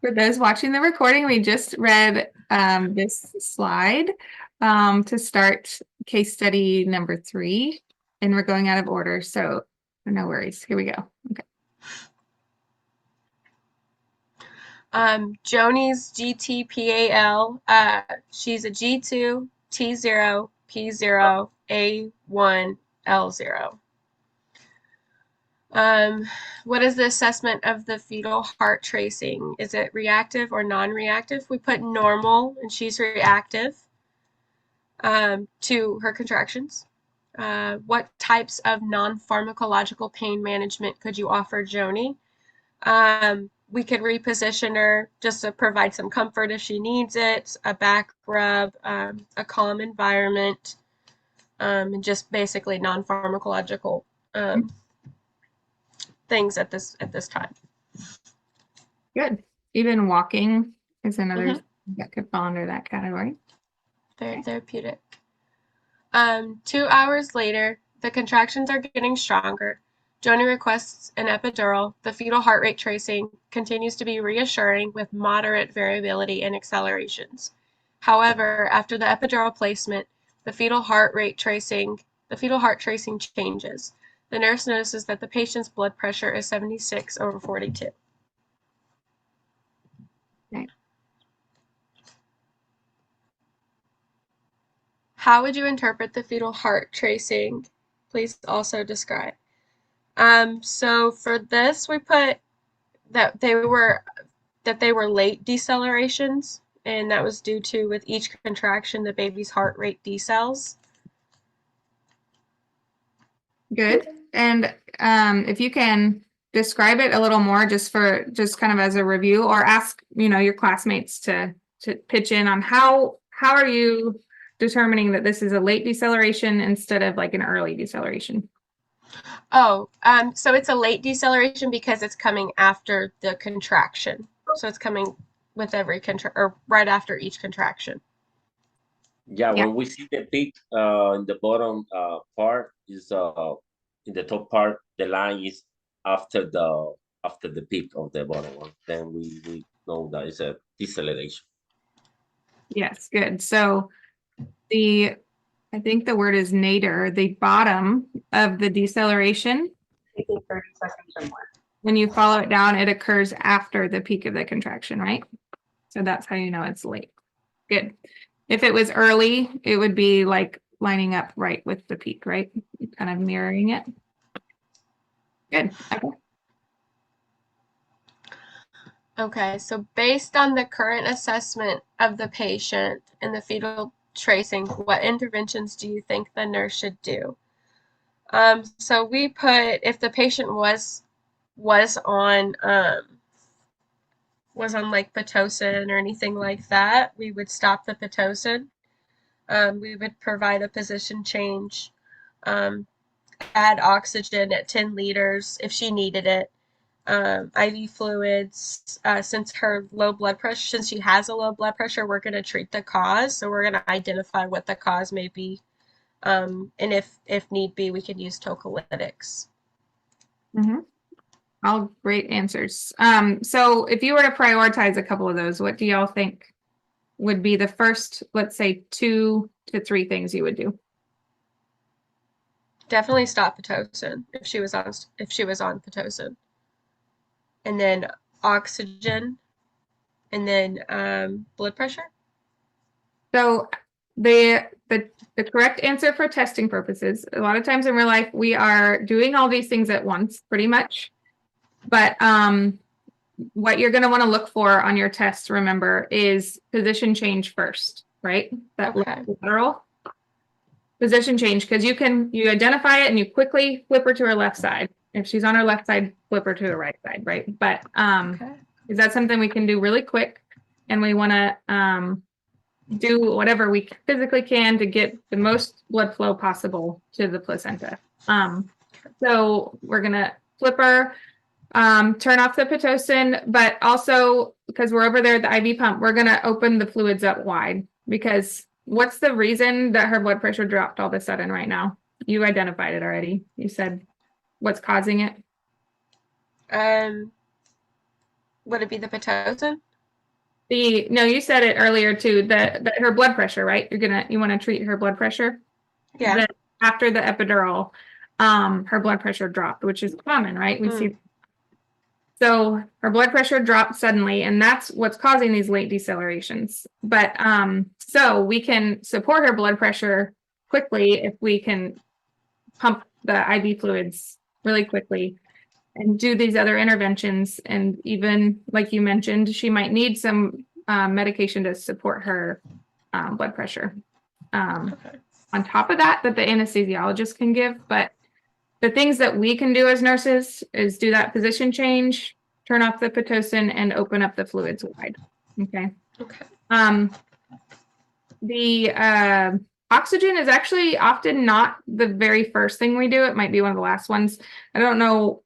For those watching the recording, we just read this slide to start case study number 3, and we're going out of order, so no worries. Here we go. Okay. Joni's GTPAL, she's a G2, T0, P0, A1, L0. What is the assessment of the fetal heart tracing? Is it reactive or non-reactive? We put normal, and she's reactive to her contractions. What types of non-pharmacological pain management could you offer Joni? We could reposition her just to provide some comfort if she needs it, a back rub, a calm environment, and just basically non-pharmacological things at this time. Good. Even walking is another that could fall under that category. Very therapeutic. 2 hours later, the contractions are getting stronger. Joni requests an epidural. The fetal heart rate tracing continues to be reassuring with moderate variability in accelerations. However, after the epidural placement, the fetal heart tracing changes. The nurse notices that the patient's blood pressure is 76/42. Okay. How would you interpret the fetal heart tracing? Please also describe. So for this, we put that they were late decelerations, and that was due to, with each contraction, the baby's heart rate decels. Good. And if you can describe it a little more, just kind of as a review, or ask your classmates to pitch in on how are you determining that this is a late deceleration instead of like an early deceleration? Oh, so it's a late deceleration because it's coming after the contraction. So it's coming with every or right after each contraction. Yeah, when we see the peak in the bottom part is in the top part, the line is after the peak of the bottom one. Then we know that it's a deceleration. Yes, good. So I think the word is nadir, the bottom of the deceleration, taking 30 seconds or more. When you follow it down, it occurs after the peak of the contraction, right? So that's how you know it's late. Good. If it was early, it would be like lining up right with the peak, right? Kind of mirroring it. Good. Okay. Okay, so based on the current assessment of the patient and the fetal tracing, what interventions do you think the nurse should do? So we put, if the patient was on like Pitocin or anything like that, we would stop the Pitocin. We would provide a position change, add oxygen at 10 liters if she needed it. IV fluids, since she has a low blood pressure, we're going to treat the cause. So we're going to identify what the cause may be. And if need be, we can use tocolytics. All great answers. So if you were to prioritize a couple of those, what do y'all think would be the first, let's say 2 to 3 things you would do? Definitely stop Pitocin if she was on Pitocin. And then oxygen, and then blood pressure. So the correct answer for testing purposes, a lot of times in real life, we are doing all these things at once, pretty much. But what you're going to want to look for on your test, remember, is position change first, right? That lateral position change, because you identify it and you quickly flip her to her left side. If she's on her left side, flip her to her right side, right? But is that something we can do really quick? And we want to do whatever we physically can to get the most blood flow possible to the placenta. So we're going to flip her, turn off the Pitocin, but also, because we're over there at the IV pump, we're going to open the fluids up wide, because what's the reason that her blood pressure dropped all of a sudden right now? You identified it already. You said what's causing it? Would it be the Pitocin? No, you said it earlier too, that her blood pressure, right? You want to treat her blood pressure? Yeah. That after the epidural, her blood pressure dropped, which is common, right? We see. So her blood pressure dropped suddenly, and that's what's causing these late decelerations. But so we can support her blood pressure quickly if we can pump the IV fluids really quickly and do these other interventions. And even like you mentioned, she might need some medication to support her blood pressure. Okay. On top of that, that the anesthesiologist can give. But the things that we can do as nurses is do that position change, turn off the Pitocin, and open up the fluids wide. Okay. Okay. The oxygen is actually often not the very first thing we do. It might be one of the last ones. I don't know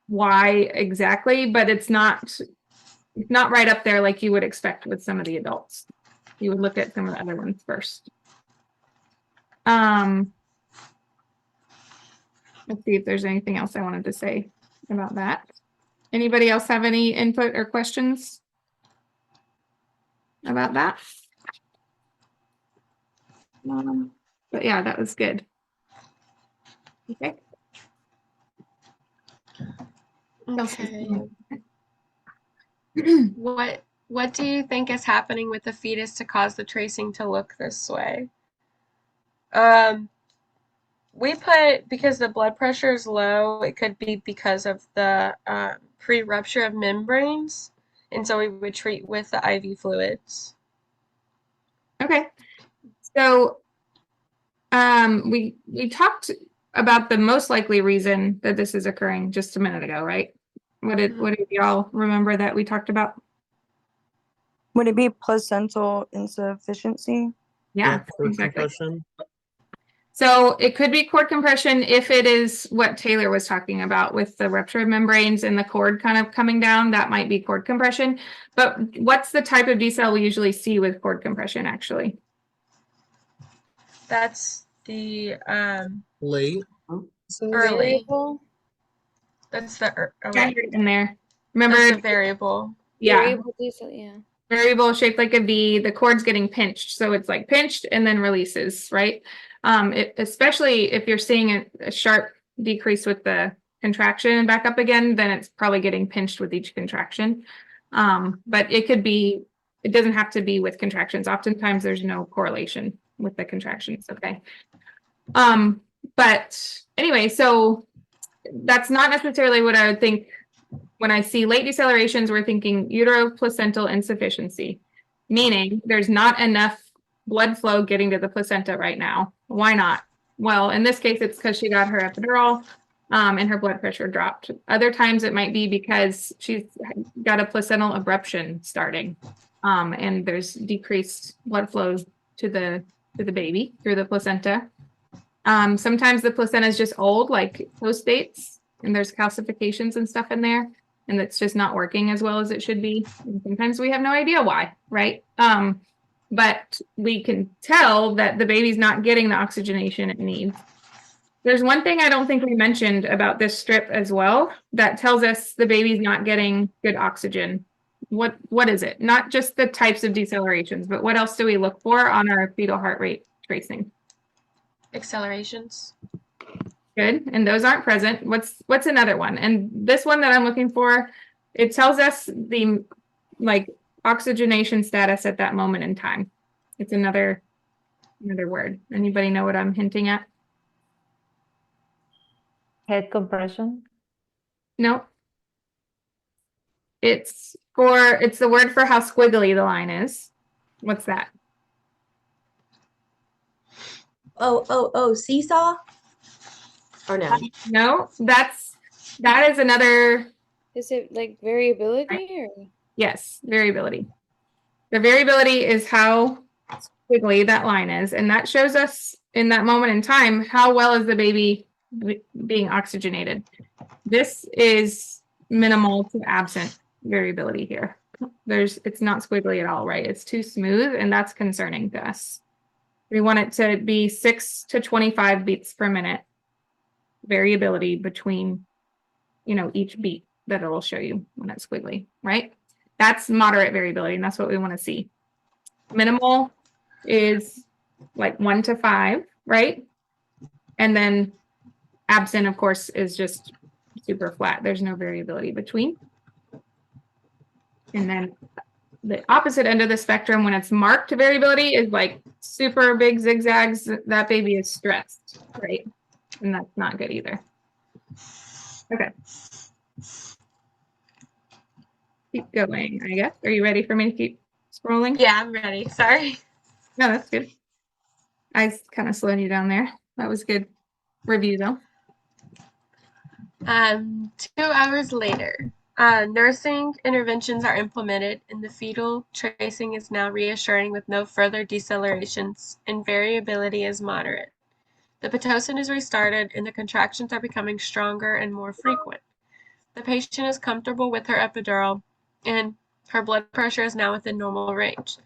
why exactly, but it's not right up there like you would expect with some of the adults. You would look at some of the other ones first. Let's see if there's anything else I wanted to say about that. Anybody else have any input or questions about that? But yeah, that was good. Okay. Okay. What do you think is happening with the fetus to cause the tracing to look this way? We put, because the blood pressure is low, it could be because of the pre-rupture of membranes, and so we would treat with the IV fluids. Okay. So we talked about the most likely reason that this is occurring just a minute ago, right? What did y'all remember that we talked about? Would it be placental insufficiency? Yeah, cord exactly. compression. So it could be cord compression if it is what Taylor was talking about with the rupture of membranes and the cord kind of coming down. That might be cord compression. But what's the type of decel we usually see with cord compression, actually? That's the Late. early. Variable. That's the Yeah, in there. Remember? That's the variable. Yeah. Variable decel, yeah. Variable shaped like a V, the cord's getting pinched. So it's like pinched and then releases, right? Especially if you're seeing a sharp decrease with the contraction and back up again, then it's probably getting pinched with each contraction. But it doesn't have to be with contractions. Oftentimes there's no correlation with the contractions, okay? But anyway, so that's not necessarily what I would think. When I see late decelerations, we're thinking uteroplacental insufficiency, meaning there's not enough blood flow getting to the placenta right now. Why not? Well, in this case, it's because she got her epidural and her blood pressure dropped. Other times it might be because she's got a placental abruption starting and there's decreased blood flow to the baby through the placenta. Sometimes the placenta is just old, like post-dates, and there's calcifications and stuff in there, and it's just not working as well as it should be. And sometimes we have no idea why, right? But we can tell that the baby's not getting the oxygenation it needs. There's one thing I don't think we mentioned about this strip as well that tells us the baby's not getting good oxygen. What is it? Not just the types of decelerations, but what else do we look for on our fetal heart rate tracing? Accelerations. Good. And those aren't present. What's another one? And this one that I'm looking for, it tells us the oxygenation status at that moment in time. It's another word. Anybody know what I'm hinting at? Head compression. No. It's the word for how squiggly the line is. What's that? Oh, seesaw? Or no? No, that is another. Is it like variability or? Yes, variability. The variability is how squiggly that line is, and that shows us in that moment in time how well is the baby being oxygenated. This is minimal to absent variability here. It's not squiggly at all, right? It's too smooth, and that's concerning to us. We want it to be 6 to 25 beats per minute variability between, each beat. that it'll show you when it's squiggly, right? That's moderate variability, and that's what we want to see. Minimal is like 1 to 5, right? And then absent, of course, is just super flat. There's no variability between. And then the opposite end of the spectrum, when it's marked variability, is like super big zigzags. That baby is stressed, right? And that's not good either. Okay. Keep going, I guess. Are you ready for me to keep scrolling? Yeah, I'm ready. Sorry. No, that's good. I kind of slowed you down there. That was good review, though. 2 hours later, nursing interventions are implemented, and the fetal tracing is now reassuring with no further decelerations, and variability is moderate. The Pitocin is restarted, and the contractions are becoming stronger and more frequent. The patient is comfortable with her epidural, and her blood pressure is now within normal range.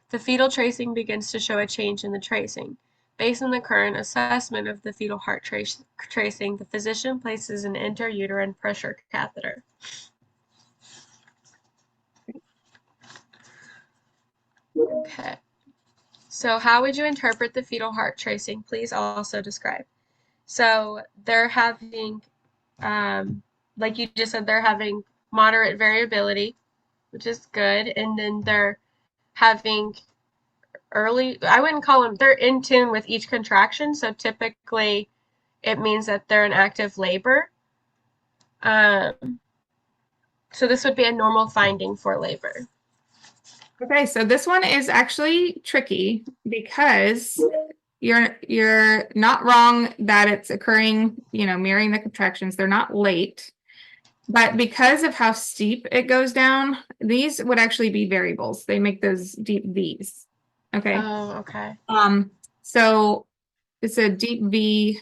The fetal tracing begins to show a change in the tracing. Based on the current assessment of the fetal heart tracing, the physician places an intrauterine pressure catheter. Okay. So how would you interpret the fetal heart tracing? Please also describe. So they're having, like you just said, they're having moderate variability, which is good. And then they're having I wouldn't call them, they're in tune with each contraction. So typically it means that they're in active labor. So this would be a normal finding for labor. Okay, so this one is actually tricky because you're not wrong that it's occurring, mirroring the contractions. They're not late. But because of how steep it goes down, these would actually be variables. They make those deep V's. Okay. Oh, okay. So it's a deep V.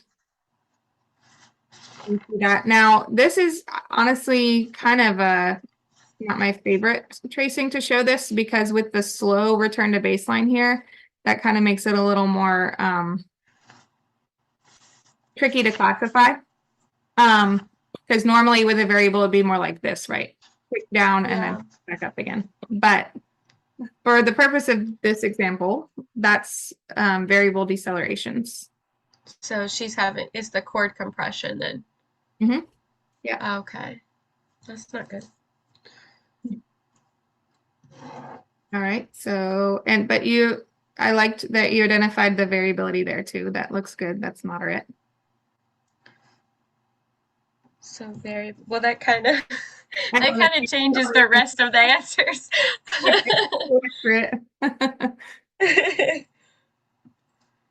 Now, this is honestly kind of not my favorite tracing to show this, because with the slow return to baseline here, that kind of makes it a little more tricky to classify. Because normally with a variable, it'd be more like this, right? Quick down and then back up again. But for the purpose of this example, that's variable decelerations. So it's the cord compression then. Mm-hmm. Yeah. Okay. That's not good. All right. So, but I liked that you identified the variability there too. That looks good. That's moderate. So well, that kind of changes the rest of the answers.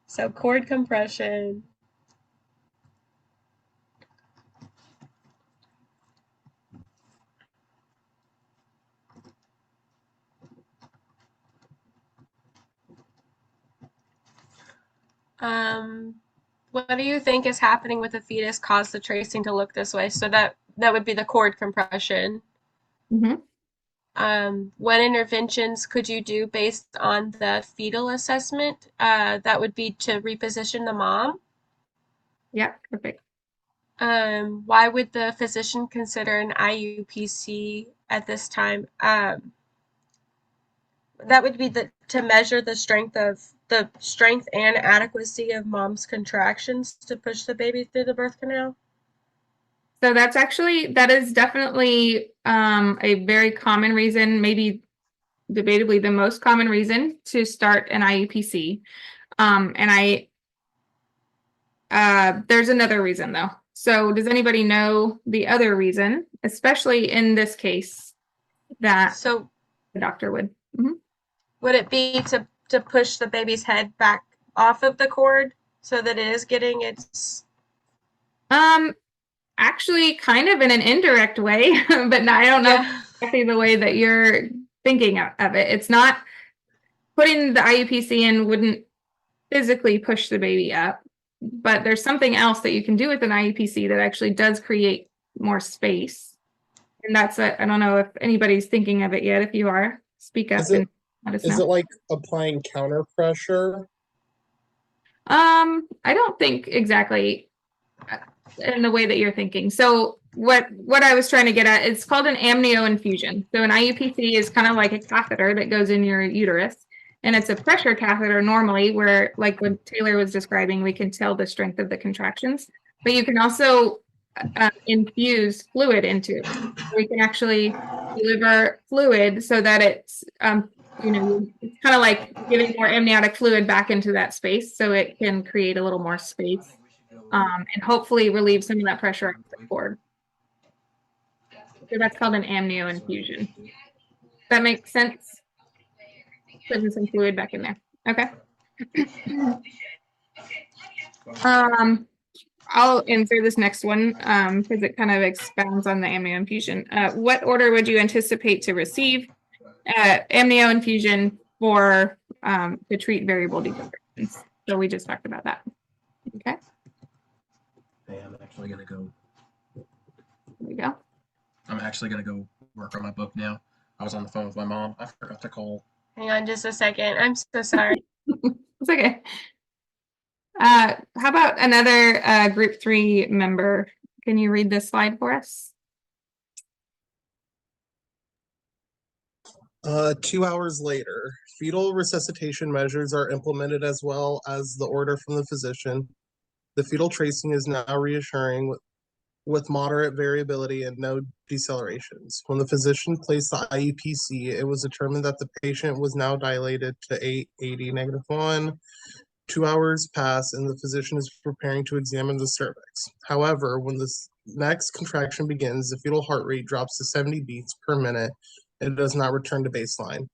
So cord compression. What do you think is happening with the fetus caused the tracing to look this way? So that would be the cord compression. Mm-hmm. What interventions could you do based on the fetal assessment? That would be to reposition the mom. Yeah, perfect. Why would the physician consider an IUPC at this time? That would be to measure the strength and adequacy of mom's contractions to push the baby through the birth canal. So that is definitely a very common reason, maybe debatably the most common reason to start an IUPC. And there's another reason though. So does anybody know the other reason, especially in this case, that the doctor would? Mm-hmm. Would it be to push the baby's head back off of the cord so that it is getting its? Actually, kind of in an indirect way, but I don't know exactly the way that you're thinking of it. It's not putting the IUPC in wouldn't physically push the baby up, but there's something else that you can do with an IUPC that actually does create more space. And that's I don't know if anybody's thinking of it yet. If you are, speak up and let us know. Is it like applying counter pressure? I don't think exactly in the way that you're thinking. So what I was trying to get at, it's called an amnio infusion. So an IUPC is kind of like a catheter that goes in your uterus, and it's a pressure catheter normally, where like what Taylor was describing, we can tell the strength of the contractions, but you can also infuse fluid into it. We can actually deliver fluid so that it's it's kind of like giving more amniotic fluid back into that space, so it can create a little more space, and hopefully relieve some of that pressure off the cord. So that's called an amnio infusion. That makes sense? Putting some fluid back in there. Okay. I'll answer this next one because it kind of expounds on the amnio infusion. What order would you anticipate to receive amnio infusion for to treat variable decompressions? So we just talked about that. Okay. Hey, I'm actually gonna go. There we go. I'm actually gonna go work on my book now. I was on the phone with my mom. I forgot to call. Hang on just a second. I'm so sorry. It's okay. How about another group 3 member? Can you read this slide for us? 2 hours later, fetal resuscitation measures are implemented as well as the order from the physician. The fetal tracing is now reassuring with moderate variability and no decelerations. When the physician placed the IUPC, it was determined that the patient was now dilated to 880-1. 2 hours pass and the physician is preparing to examine the cervix. However, when this next contraction begins, the fetal heart rate drops to 70 beats per minute and does not return to baseline.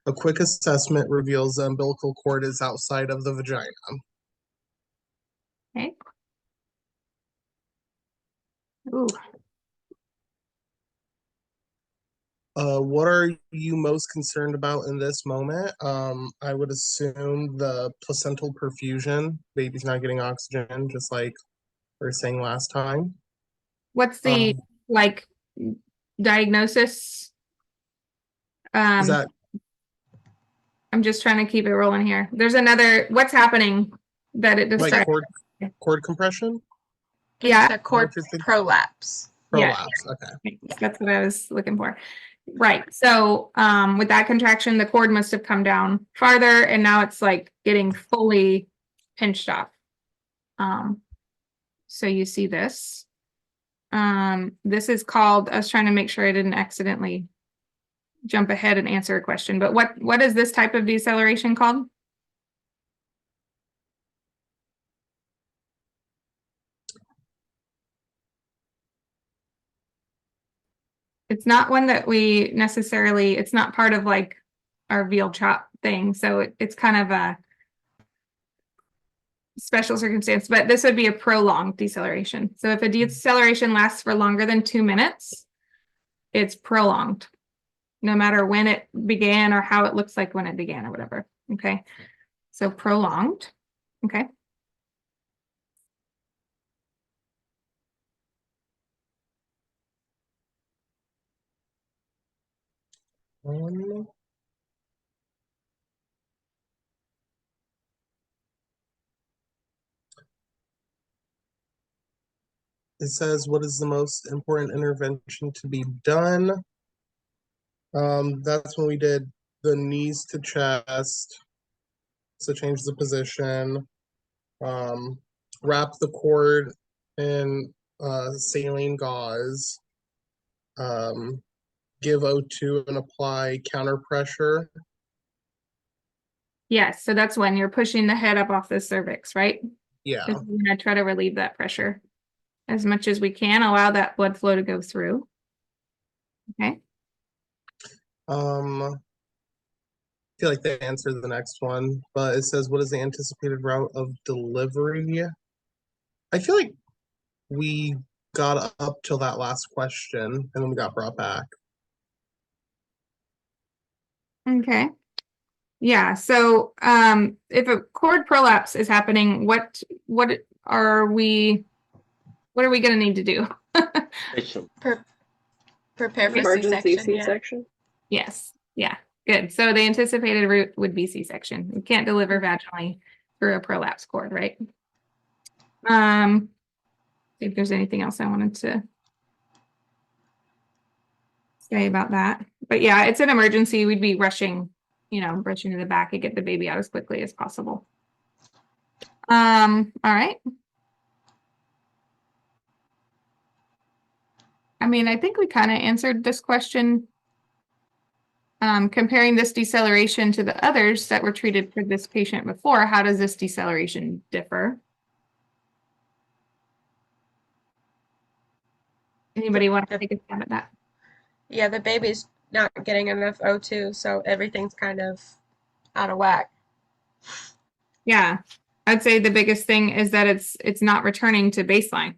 A quick assessment reveals the umbilical cord is outside of the vagina. Okay. Ooh. What are you most concerned about in this moment? I would assume the placental perfusion. Baby's not getting oxygen, just like we were saying last time. What's the like diagnosis? Is that I'm just trying to keep it rolling here. There's another, what's happening that it like describes? cord compression? Yeah. It's a cord prolapse. Prolapse. Okay. That's what I was looking for. Right. So with that contraction, the cord must have come down farther, and now it's like getting fully pinched off. So you see this. This is called, I was trying to make sure I didn't accidentally jump ahead and answer a question, but what is this type of deceleration called? It's not one that we necessarily, it's not part of like our veal chop thing. So it's kind of a special circumstance, but this would be a prolonged deceleration. So if a deceleration lasts for longer than 2 minutes, it's prolonged, no matter when it began or how it looks like when it began or whatever. Okay. So prolonged. Okay. It says, what is the most important intervention to be done? That's when we did the knees to chest. So change the position. Wrap the cord in saline gauze. Give O2 and apply counter pressure. Yes. So that's when you're pushing the head up off the cervix, right? Yeah. We're going to try to relieve that pressure as much as we can, allow that blood flow to go through. Okay. I feel like they answered the next one, but it says, what is the anticipated route of delivery? I feel like we got up till that last question and then we got brought back. Okay. Yeah. So if a cord prolapse is happening, what are we going to need to do? Prepare for Emergency C-section. C-section. Yes. Yeah. Good. So the anticipated route would be C-section. We can't deliver vaginally through a prolapse cord, right? See if there's anything else I wanted to say about that. But yeah, it's an emergency. We'd be rushing to the back and get the baby out as quickly as possible. All right. I mean, I think we kind of answered this question. Comparing this deceleration to the others that were treated for this patient before, how does this deceleration differ? Anybody want to take a stab at that? Yeah, the baby's not getting enough O2, so everything's kind of out of whack. Yeah, I'd say the biggest thing is that it's not returning to baseline,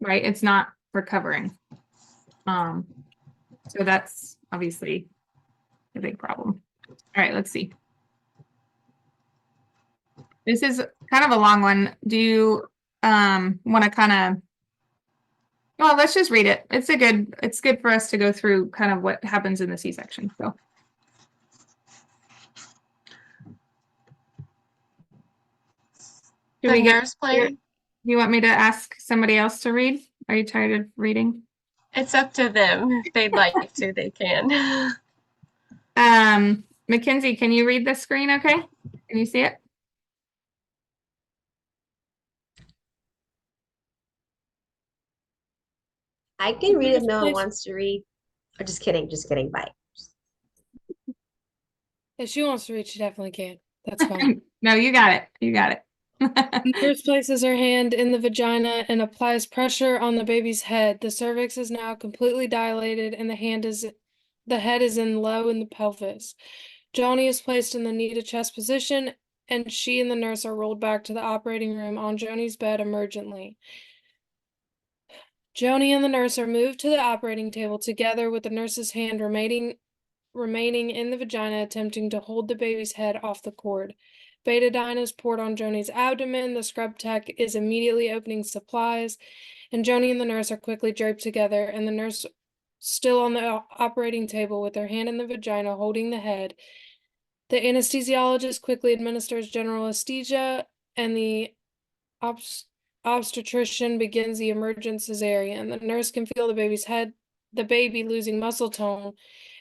right? It's not recovering. So that's obviously a big problem. All right, let's see. This is kind of a long one. Do you want to kind of, well, let's just read it. It's good for us to go through kind of what happens in the C-section. So do The we get, nurse plan, do you want me to ask somebody else to read? Are you tired of reading? it's up to them. If they'd like to, they can. Mackenzie, can you read the screen okay? Can you see it? I can read if no one wants to read. Oh, just kidding, bye. If she wants to read, she definitely can. That's fine. No, you got it. You got it. Nurse places her hand in the vagina and applies pressure on the baby's head. The cervix is now completely dilated and the head is in low in the pelvis. Joni is placed in the knee to chest position and she and the nurse are rolled back to the operating room on Joni's bed emergently. Joni and the nurse are moved to the operating table together with the nurse's hand remaining in the vagina, attempting to hold the baby's head off the cord. Betadine is poured on Joni's abdomen. The scrub tech is immediately opening supplies, and Joni and the nurse are quickly draped together, and the nurse still on the operating table with her hand in the vagina holding the head. The anesthesiologist quickly administers general anesthesia, and the obstetrician begins the emergent cesarean. The nurse can feel the baby losing muscle tone,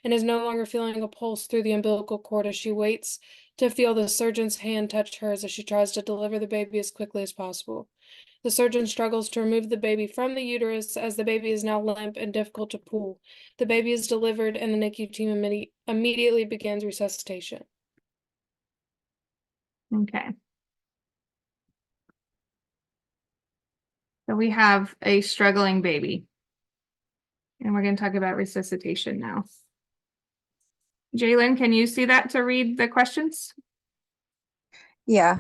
and is no longer feeling a pulse through the umbilical cord as she waits to feel the surgeon's hand touch hers as she tries to deliver the baby as quickly as possible. The surgeon struggles to remove the baby from the uterus as the baby is now limp and difficult to pull. The baby is delivered and the NICU team immediately begins resuscitation. Okay. So we have a struggling baby. And we're going to talk about resuscitation now. Jalen, can you see that to read the questions? Yeah.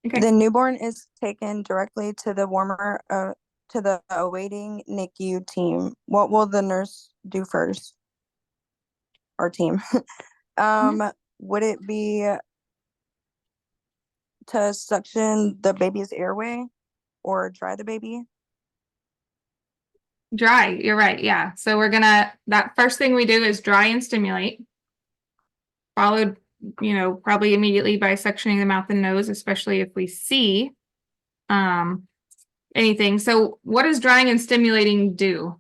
Okay. The newborn is taken directly to the to the awaiting NICU team. What will the nurse do first? Our team. Would it be to suction the baby's airway or dry the baby? Dry, you're right. Yeah. So that first thing we do is dry and stimulate, followed, probably immediately by suctioning the mouth and nose, especially if we see anything. So what does drying and stimulating do?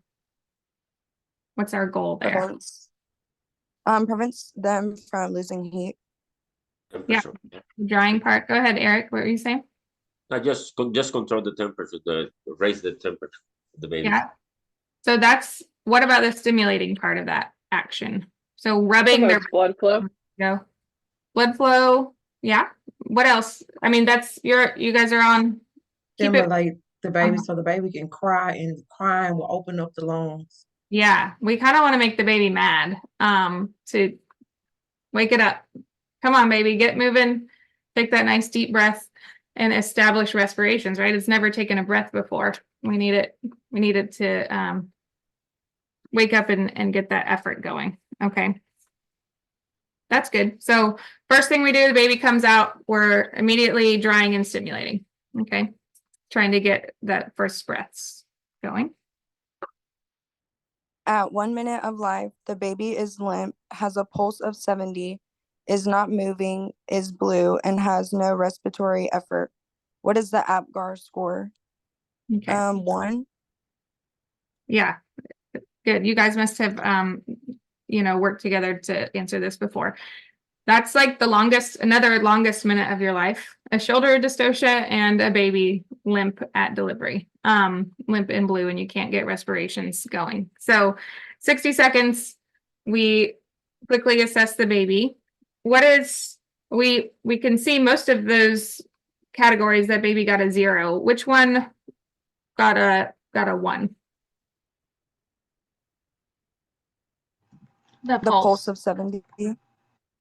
What's our goal there? Prevents them from losing heat. Yeah. Drying part. Go ahead, Eric. What were you saying? I just control the temperature, raise the temperature of the baby. Yeah. So what about the stimulating part of that action? So rubbing their blood flow. Blood flow. Yeah. What else? I mean, you guys are on. Stimulate the baby so the baby can cry, and crying will open up the lungs. Yeah. We kind of want to make the baby mad to wake it up. Come on, baby, get moving. Take that nice deep breath and establish respirations, right? It's never taken a breath before. We need it to wake up and get that effort going. Okay. That's good. So first thing we do, the baby comes out, we're immediately drying and stimulating. Okay. Trying to get that first breaths going. At 1 minute of life, the baby is limp, has a pulse of 70, is not moving, is blue, and has no respiratory effort. What is the APGAR score? Okay. 1. Yeah. Good. You guys must have, worked together to answer this before. That's like another longest minute of your life. A shoulder dystocia and a baby limp at delivery. Limp in blue, and you can't get respirations going. So 60 seconds, we quickly assess the baby. We can see most of those categories that baby got a 0. Which one got a 1? The The pulse of 70.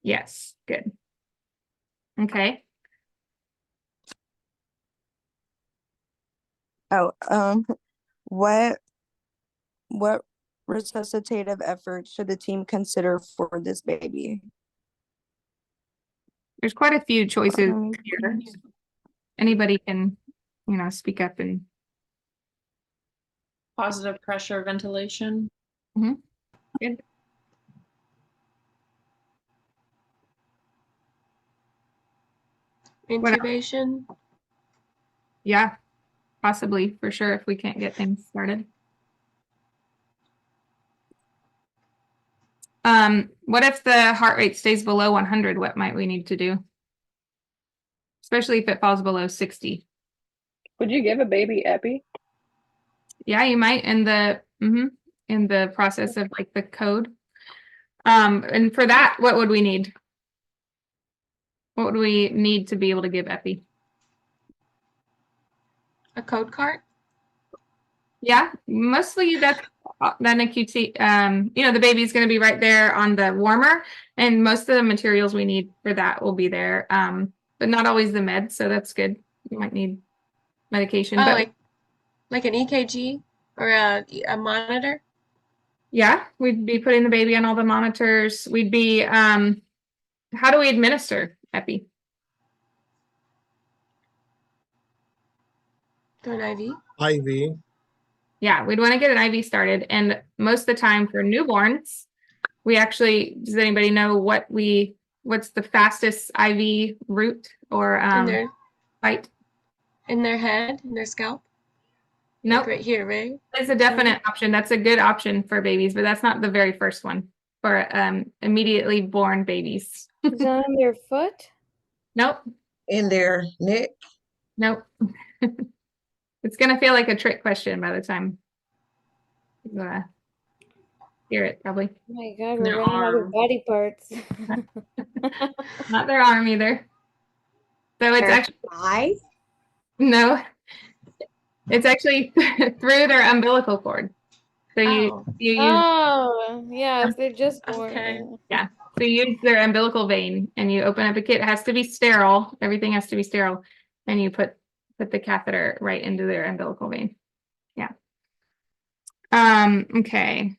Yes, good. Okay. Oh, what resuscitative efforts should the team consider for this baby? There's quite a few choices here. Anybody can, speak up and. Positive pressure ventilation. Good. Intubation. Yeah, possibly, for sure, if we can't get things started. What if the heart rate stays below 100? What might we need to do? Especially if it falls below 60. Would you give a baby epi? Yeah, you might in the process of like the code. And for that, what would we need? What would we need to be able to give epi? A code card? Yeah, mostly that's then a QT. The baby's going to be right there on the warmer, and most of the materials we need for that will be there. But not always the meds, so that's good. You might need medication. Oh, but like an EKG or a monitor? Yeah, we'd be putting the baby on all the monitors. We'd be how do we administer epi? Through an IV? IV. Yeah, we'd want to get an IV started. And most of the time for newborns, does anybody know what's the fastest IV route or site? In their head, in their scalp? Nope. Like right here, right? It's a definite option. That's a good option for babies, but that's not the very first one for immediately born babies. Is that on their foot? Nope. In their neck? Nope. It's gonna feel like a trick question by the time you hear it, probably. Oh my God, we're running out of body parts. Not their arm either. So it's actually eyes? No. It's actually through their umbilical cord. So you use yeah, if they're just born. Okay. Yeah. So you use their umbilical vein and you open up a kit. It has to be sterile. Everything has to be sterile. And you put the catheter right into their umbilical vein. Yeah. Okay.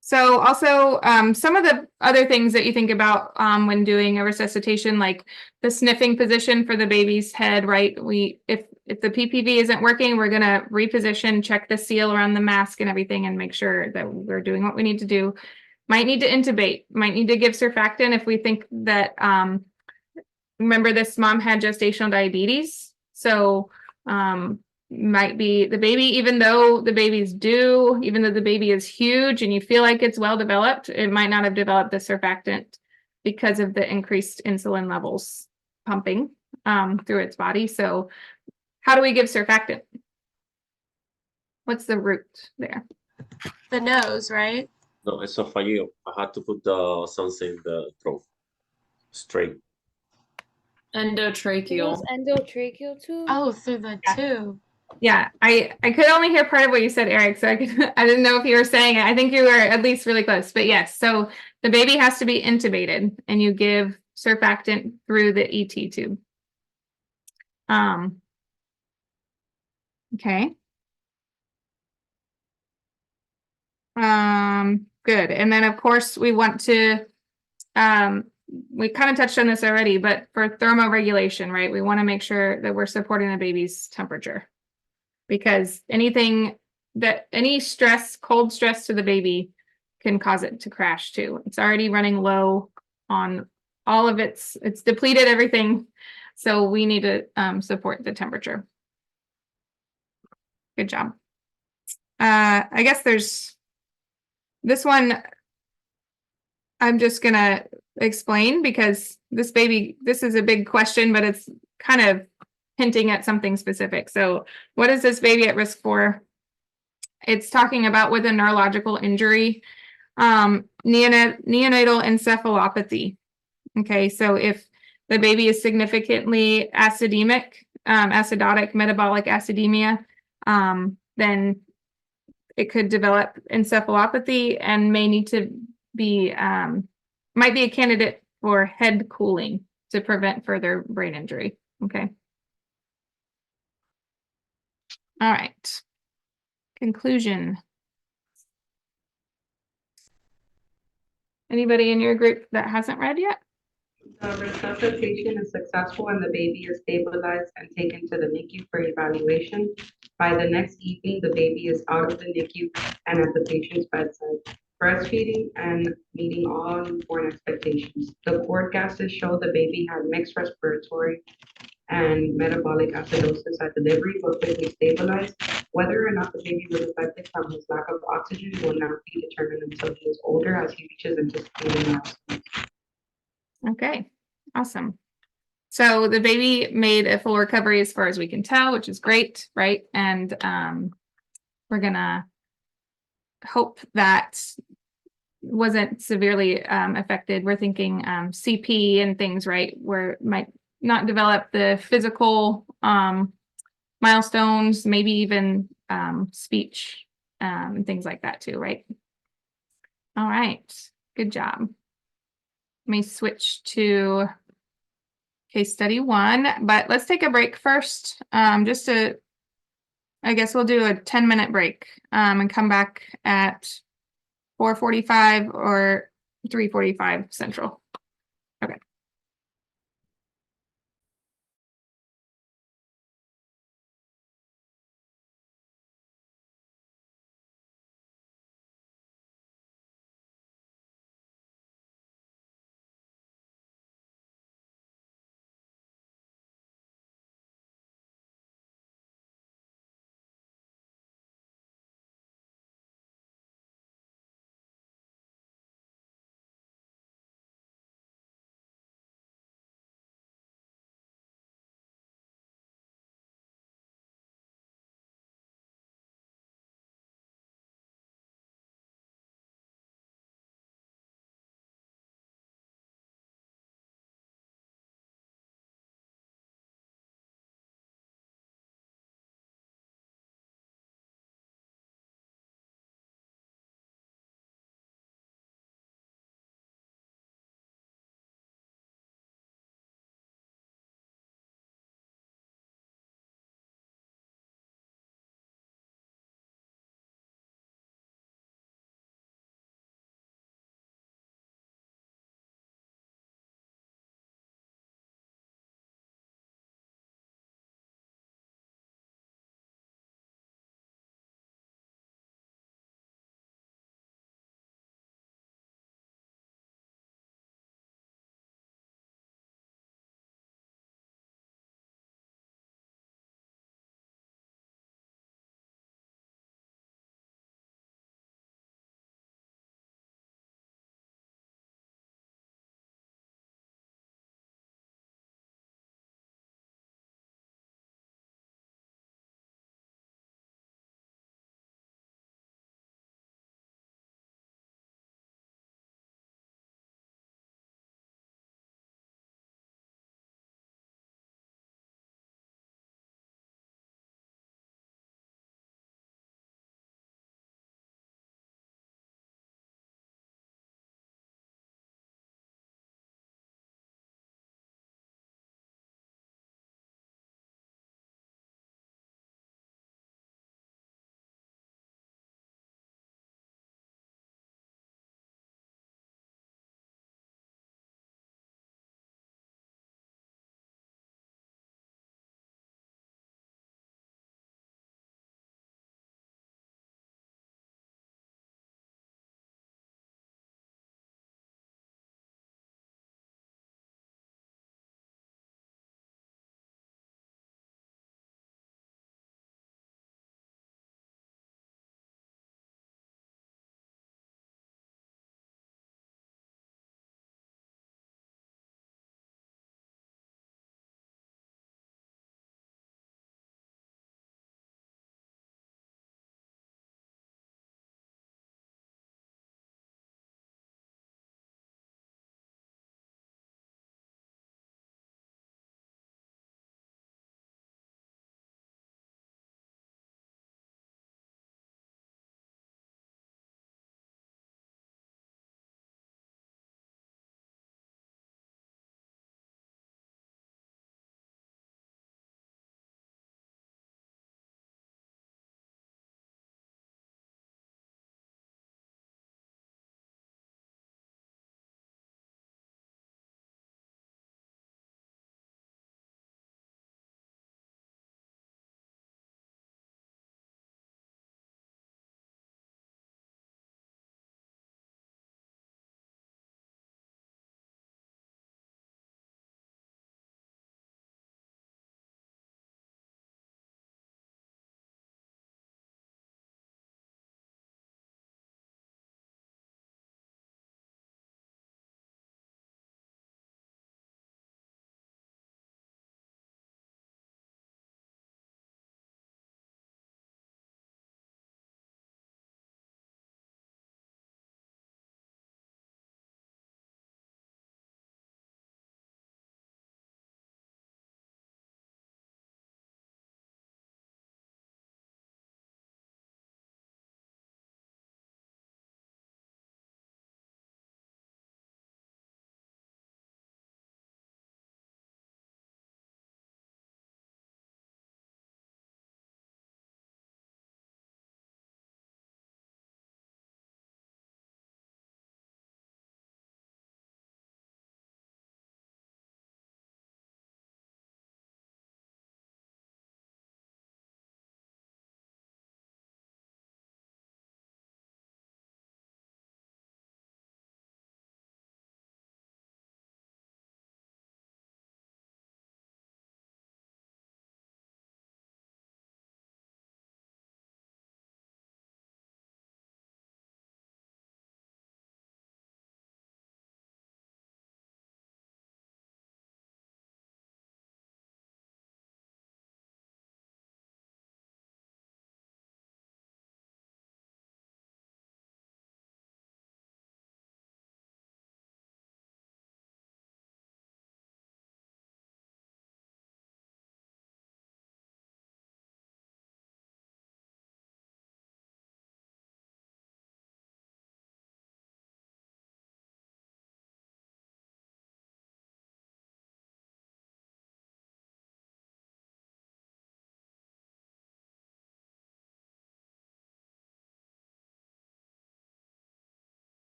So also some of the other things that you think about when doing a resuscitation, like the sniffing position for the baby's head, right? If the PPV isn't working, we're gonna reposition, check the seal around the mask and everything and make sure that we're doing what we need to do. Might need to intubate, might need to give surfactant if we think that, remember this mom had gestational diabetes. So might be the baby, even though the baby's due, even though the baby is huge and you feel like it's well developed, it might not have developed the surfactant because of the increased insulin levels pumping through its body. So how do we give surfactant? What's the route there? The nose, right? No, esophageal. I had to put something in the throat. Straight. Endotracheal. Endotracheal too? Oh, through the tube. Yeah, I could only hear part of what you said, Eric, so I didn't know if you were saying it. I think you were at least really close, but yes. So the baby has to be intubated and you give surfactant through the ET tube. Okay. Good. And then of course we want to, we kind of touched on this already, but for thermoregulation, right? We want to make sure that we're supporting the baby's temperature. Because any stress, cold stress to the baby can cause it to crash too. It's already running low on all of it's depleted everything. So we need to support the temperature. Good job. I guess there's this one I'm just gonna explain because this is a big question, but it's kind of hinting at something specific. So what is this baby at risk for? It's talking about with a neurological injury, neonatal encephalopathy. Okay, so if the baby is significantly acidotic, metabolic acidemia, then it could develop encephalopathy and may need to be, might be a candidate for head cooling to prevent further brain injury. Okay. All right. Conclusion. Anybody in your group that hasn't read yet? The resuscitation is successful and the baby is stabilized and taken to the NICU for evaluation. By the next evening, the baby is out of the NICU and at the patient's bedside, breastfeeding and meeting all newborn expectations. The cord gases show the baby had mixed respiratory and metabolic acidosis at delivery, but quickly stabilized. Whether or not the baby was affected from his lack of oxygen will not be determined until he is older as he reaches anticipated milestones. Okay, awesome. So the baby made a full recovery as far as we can tell, which is great, right? And we're gonna hope that wasn't severely affected. We're thinking CP and things, right? Where it might not develop the physical milestones, maybe even speech and things like that too, right? All right, good job. Let me switch to case study 1, but let's take a break first. Just to, I guess we'll do a 10-minute break and come back at 4:45 or 3:45 Central. Okay.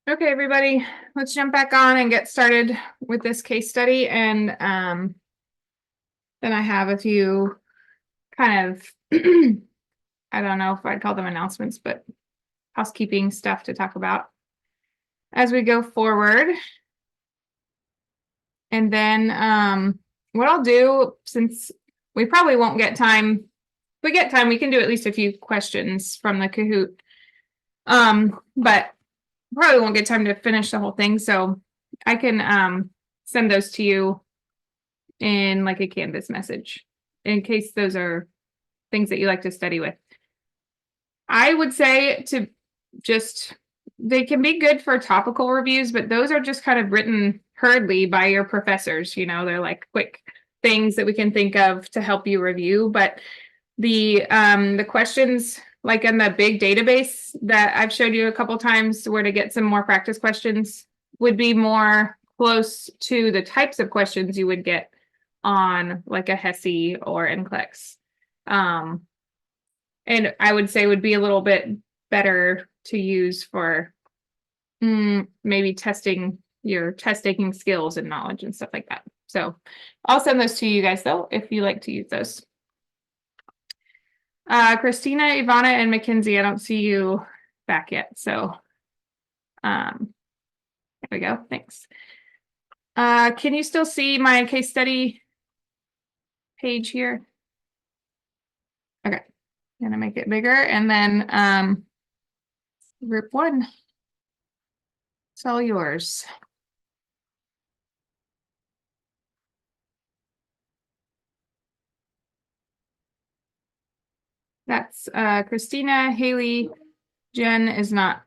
Okay, everybody, let's jump back on and get started with this case study. And then I have a few kind of, I don't know if I'd call them announcements, but housekeeping stuff to talk about as we go forward. And then what I'll do, since we probably won't get time, if we get time, we can do at least a few questions from the Kahoot. But probably won't get time to finish the whole thing, so I can send those to you in like a Canvas message in case those are things that you like to study with. I would say to just, they can be good for topical reviews, but those are just kind of written hurriedly by your professors. You know, they're like quick things that we can think of to help you review. But the questions, like in the big database that I've showed you a couple times where to get some more practice questions, would be more close to the types of questions you would get on like a HESI or NCLEX. And I would say would be a little bit better to use for maybe testing your test taking skills and knowledge and stuff like that. So I'll send those to you guys though, if you like to use those. Christina, Ivana, and Mackenzie, I don't see you back yet. So there we go. Thanks. Can you still see my case study page here? Okay. I'm gonna make it bigger, and then group 1. It's all yours. That's Christina, Haley, Jen is not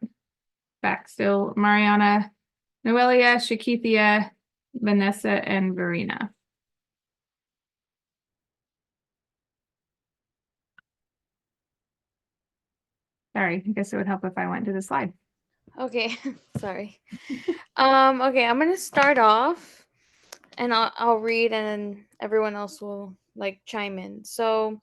back still, Mariana, Noelia, Shakithia, Vanessa, and Verena. Sorry, I guess it would help if I went to the slide. Okay, sorry. Okay, I'm gonna start off and I'll read and then everyone else will like chime in. So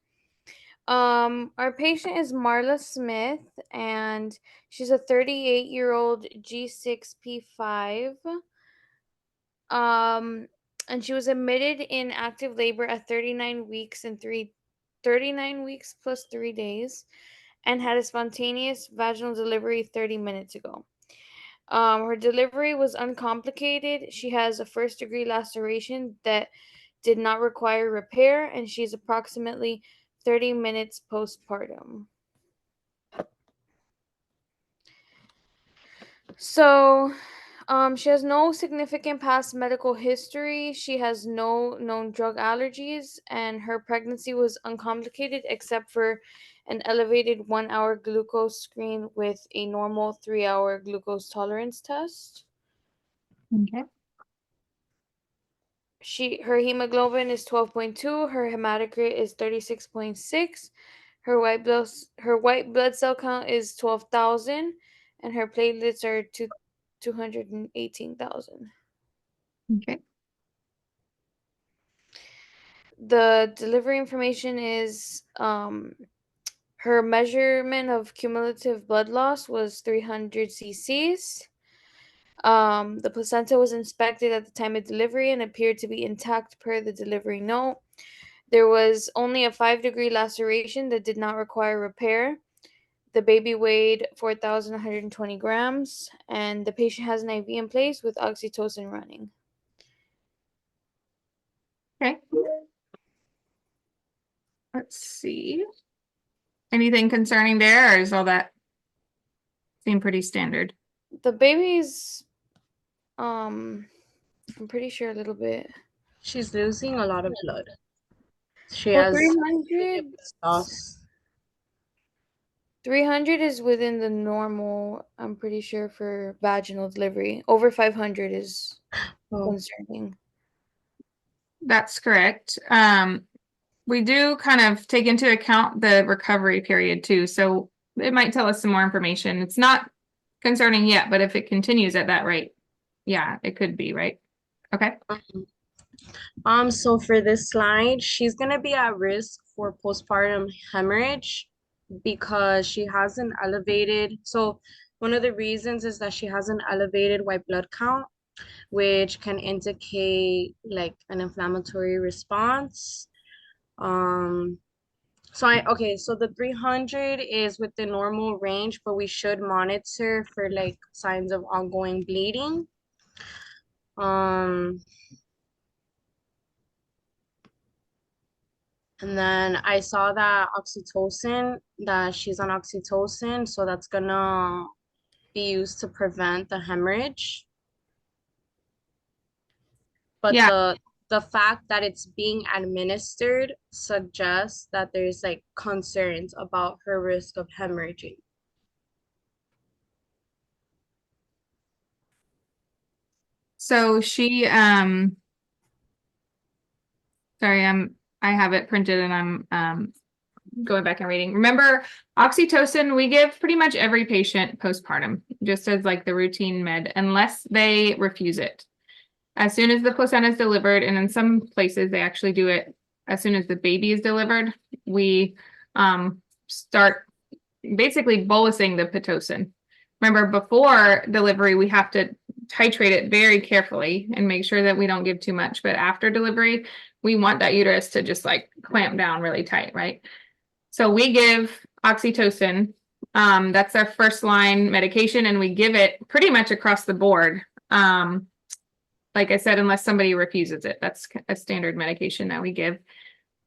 our patient is Marla Smith and she's a 38-year-old G6P5. And she was admitted in active labor at 39 weeks plus 3 days and had a spontaneous vaginal delivery 30 minutes ago. Her delivery was uncomplicated. She has a first-degree laceration that did not require repair, and she's approximately 30 minutes postpartum. So, she has no significant past medical history. She has no known drug allergies, and her pregnancy was uncomplicated except for an elevated 1-hour glucose screen with a normal 3-hour glucose tolerance test. Okay. Her hemoglobin is 12.2, her hematocrit is 36.6, her white blood cell count is 12,000, and her platelets are 218,000. Okay. The delivery information is her measurement of cumulative blood loss was 300 cc's. The placenta was inspected at the time of delivery and appeared to be intact per the delivery note. There was only a 5-degree laceration that did not require repair. The baby weighed 4,120 grams, and the patient has an IV in place with oxytocin running. Okay. Let's see. Anything concerning there, or is all that seem pretty standard? The baby's, I'm pretty sure a little bit. She's losing a lot of blood. She Well, has 300 loss. 300 is within the normal, I'm pretty sure, for vaginal delivery. Over 500 is concerning. That's correct. We do kind of take into account the recovery period too, so it might tell us some more information. It's not concerning yet, but if it continues at that rate, yeah, it could be, right? Okay. So for this slide, she's gonna be at risk for postpartum hemorrhage because she has an elevated, so One of the reasons is that she has an elevated white blood count, which can indicate like an inflammatory response. So the 300 is within normal range, but we should monitor for like signs of ongoing bleeding. Um, and then I saw that she's on oxytocin, so that's gonna be used to prevent the hemorrhage. But Yeah. the fact that it's being administered suggests that there's like concerns about her risk of hemorrhaging. So she sorry, I have it printed and I'm going back and reading. Remember, oxytocin we give pretty much every patient postpartum, just as like the routine med, unless they refuse it. As soon as the placenta is delivered, and in some places they actually do it as soon as the baby is delivered, we start basically bolusing the Pitocin. Remember, before delivery, we have to titrate it very carefully and make sure that we don't give too much. But after delivery, we want that uterus to just like clamp down really tight, right? So we give oxytocin. That's our first line medication, and we give it pretty much across the board. Like I said, unless somebody refuses it, that's a standard medication that we give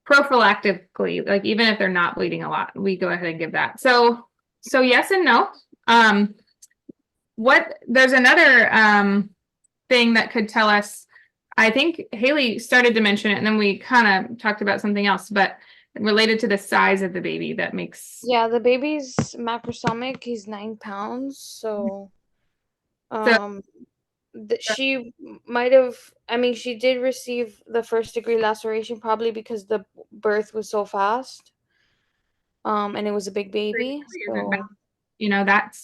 prophylactically. Like even if they're not bleeding a lot, we go ahead and give that. So yes and no. There's another thing that could tell us. I think Haley started to mention it, and then we kind of talked about something else, but related to the size of the baby that makes. Yeah, the baby's macrosomic, he's 9 pounds, so she might have, I mean, she did receive the first degree laceration probably because the birth was so fast. And it was a big baby. So You know, that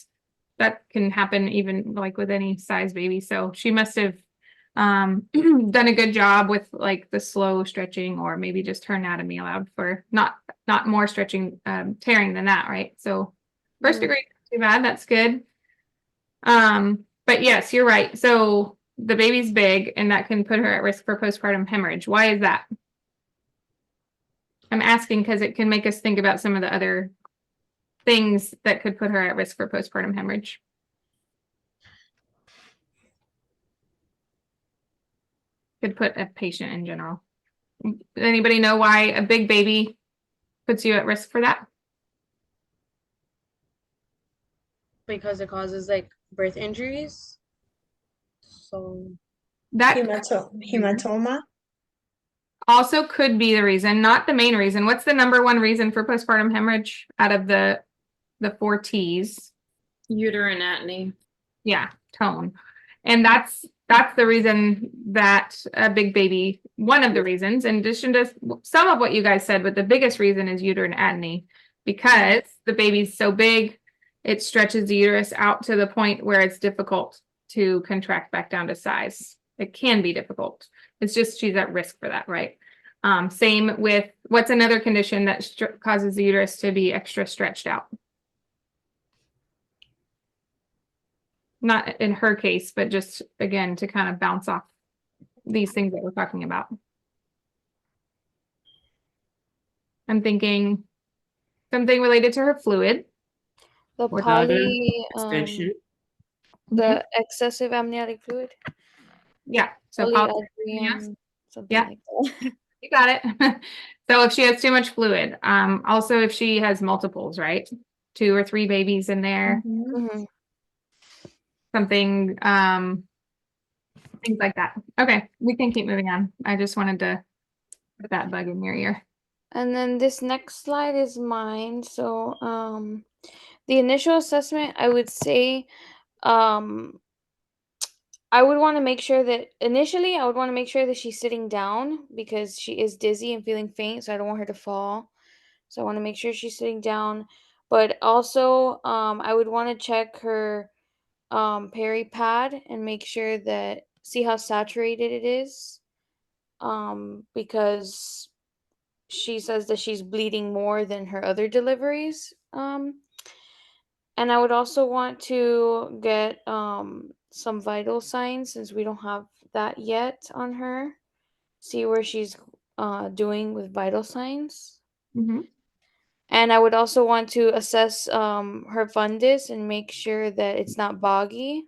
can happen even like with any size baby. So she must have done a good job with like the slow stretching, or maybe just her anatomy allowed for not more stretching, tearing than that, right? So first degree, not too bad, that's good. But yes, you're right. So the baby's big, and that can put her at risk for postpartum hemorrhage. Why is that? I'm asking because it can make us think about some of the other things that could put her at risk for postpartum hemorrhage. Could put a patient in general. Anybody know why a big baby puts you at risk for that? Because it causes like birth injuries. So that hematoma also could be the reason, not the main reason. What's the number one reason for postpartum hemorrhage out of the 4 T's? Uterine atony. Yeah, tone. And that's the reason that a big baby, one of the reasons, in addition to some of what you guys said, but the biggest reason is uterine atony, because the baby's so big, it stretches the uterus out to the point where it's difficult to contract back down to size. It can be difficult. It's just she's at risk for that, right? Same with what's another condition that causes the uterus to be extra stretched out. Not in her case, but just again to kind of bounce off these things that we're talking about. I'm thinking something related to her fluid. The the excessive amniotic fluid. Yeah. So polyhydramnios, something like that. You got it. So if she has too much fluid, also if she has multiples, right? 2 or 3 babies in there. Something, things like that. Okay, we can keep moving on. I just wanted to put that bug in your ear. And then this next slide is mine. So the initial assessment, I would say, I would want to make sure that initially I would want to make sure that she's sitting down because she is dizzy and feeling faint, so I don't want her to fall. So I want to make sure she's sitting down. But also I would want to check her peri pad and make sure that see how saturated it is. Because she says that she's bleeding more than her other deliveries. And I would also want to get some vital signs since we don't have that yet on her. See where she's doing with vital signs. And I would also want to assess her fundus and make sure that it's not boggy.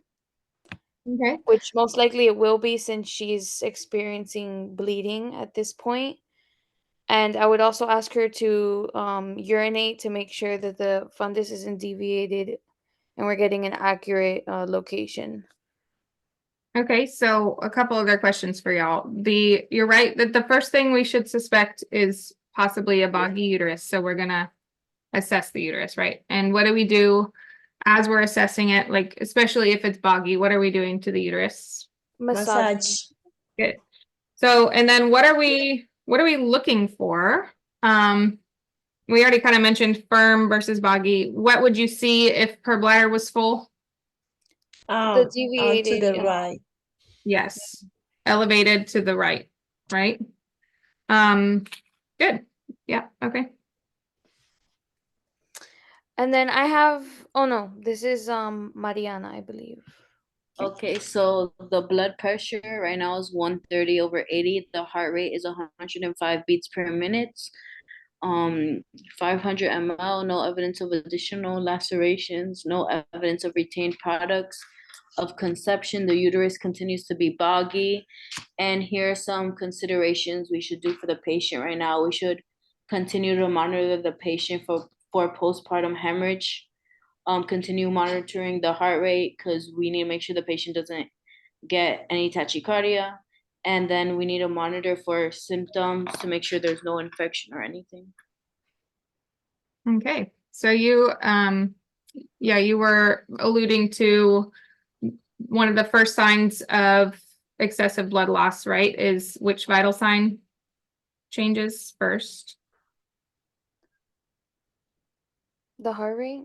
Okay. Which most likely it will be since she's experiencing bleeding at this point. And I would also ask her to urinate to make sure that the fundus isn't deviated and we're getting an accurate location. Okay, so a couple other questions for y'all. You're right that the first thing we should suspect is possibly a boggy uterus. So we're gonna assess the uterus, right? And what do we do as we're assessing it? Like, especially if it's boggy, what are we doing to the uterus? Massage. Good. So, and then what are we looking for? We already kind of mentioned firm versus boggy. What would you see if her bladder was full? The deviated. To the right. Yes. Elevated to the right, right? Good. Yeah, okay. And then I have, oh no, this is Mariana, I believe. Okay, so the blood pressure right now is 130/80. The heart rate is 105 beats per minute. 500 ml, no evidence of additional lacerations, no evidence of retained products of conception. The uterus continues to be boggy. And here are some considerations we should do for the patient right now. We should continue to monitor the patient for postpartum hemorrhage. Continue monitoring the heart rate because we need to make sure the patient doesn't get any tachycardia. And then we need to monitor for symptoms to make sure there's no infection or anything. Okay. So you you were alluding to one of the first signs of excessive blood loss, right? Is which vital sign changes first? The heart rate.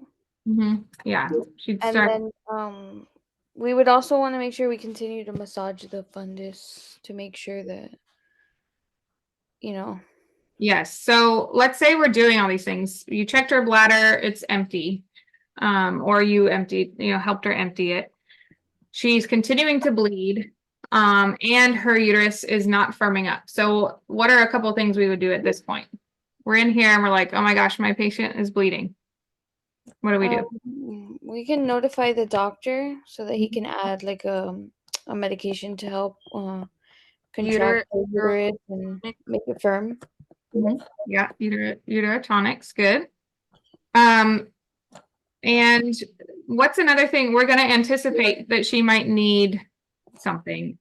Yeah, she'd And start. then we would also want to make sure we continue to massage the fundus to make sure that, you know. Yes. So let's say we're doing all these things. You checked her bladder, it's empty. Or you emptied, helped her empty it. She's continuing to bleed. And her uterus is not firming up. So what are a couple of things we would do at this point? We're in here and we're like, oh my gosh, my patient is bleeding. What do we do? We can notify the doctor so that he can add like a medication to help contract the uterus and make it firm. Yeah, uterotonics, good. And what's another thing? We're going to anticipate that she might need something.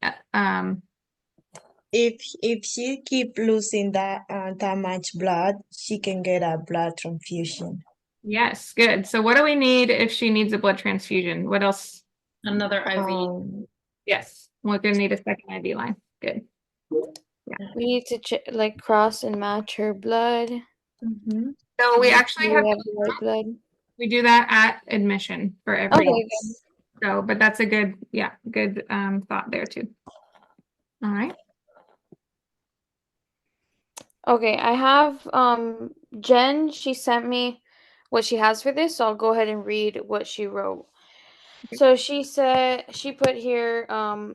If she keep losing that much blood, she can get a blood transfusion. Yes, good. So what do we need if she needs a blood transfusion? What else? Another IV. Yes, we're going to need a second IV line. Good. Yeah. We need to cross and match her blood. So we actually have the right blood. We do that at admission for every. Okay. So, but that's a good, good thought there too. All right. Okay, I have Jen, she sent me what she has for this, so I'll go ahead and read what she wrote. So she said, she put here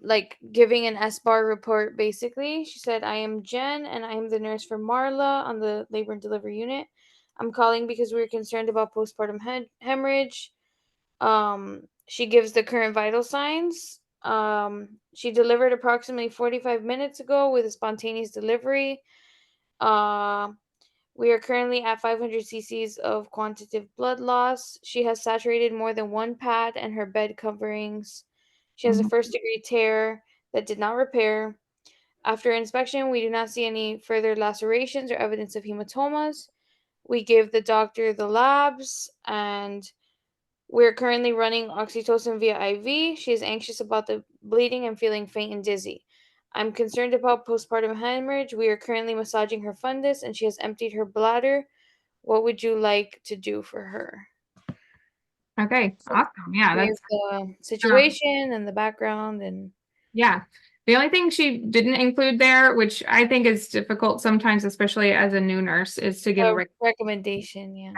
like giving an SBAR report basically. She said, I am Jen and I am the nurse for Marla on the labor and delivery unit. I'm calling because we're concerned about postpartum hemorrhage. She gives the current vital signs. She delivered approximately 45 minutes ago with a spontaneous delivery. We are currently at 500 cc's of quantitative blood loss. She has saturated more than one pad and her bed coverings. She has a first-degree tear that did not repair. After inspection, we do not see any further lacerations or evidence of hematomas. We give the doctor the labs, and we're currently running oxytocin via IV. She is anxious about the bleeding and feeling faint and dizzy. I'm concerned about postpartum hemorrhage. We are currently massaging her fundus and she has emptied her bladder. What would you like to do for her? Okay, awesome. Yeah, that's the situation and the background and yeah. The only thing she didn't include there, which I think is difficult sometimes, especially as a new nurse, is to give a recommendation. Yeah.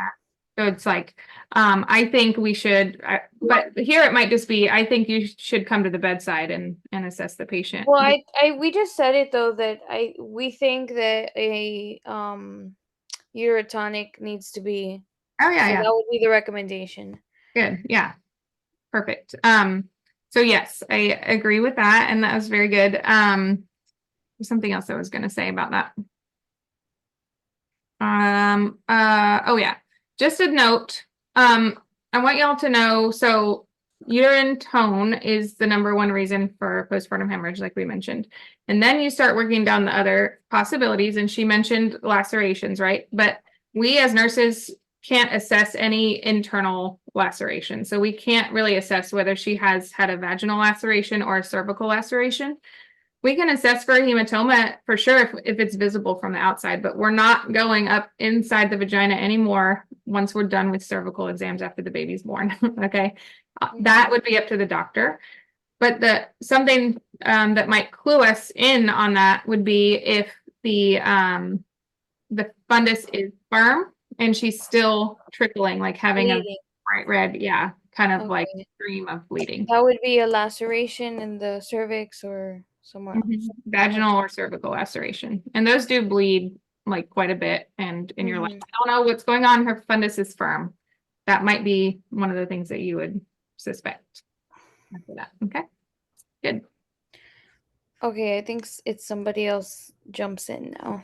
So it's like, I think we should, but here it might just be, I think you should come to the bedside and assess the patient. Well, we just said it though that we think that a urotonic needs to be. Oh yeah, So yeah. that would be the recommendation. Good. Yeah. Perfect. So yes, I agree with that, and that was very good. There's something else I was going to say about that. Oh yeah, just a note. I want y'all to know, so uterine tone is the #1 reason for postpartum hemorrhage, like we mentioned. And then you start working down the other possibilities, and she mentioned lacerations, right? But we as nurses can't assess any internal laceration. So we can't really assess whether she has had a vaginal laceration or a cervical laceration. We can assess for a hematoma for sure if it's visible from the outside, but we're not going up inside the vagina anymore once we're done with cervical exams after the baby's born. Okay. That would be up to the doctor. But something that might clue us in on that would be if the fundus is firm and she's still trickling, like having Bleeding. a bright red, yeah, kind of like Okay. stream of bleeding. That would be a laceration in the cervix or somewhere else. Vaginal or cervical laceration. And those do bleed like quite a bit. And you're like, I don't know what's going on. Her fundus is firm. That might be one of the things that you would suspect after that. Okay. Good. Okay, I think it's somebody else jumps in now.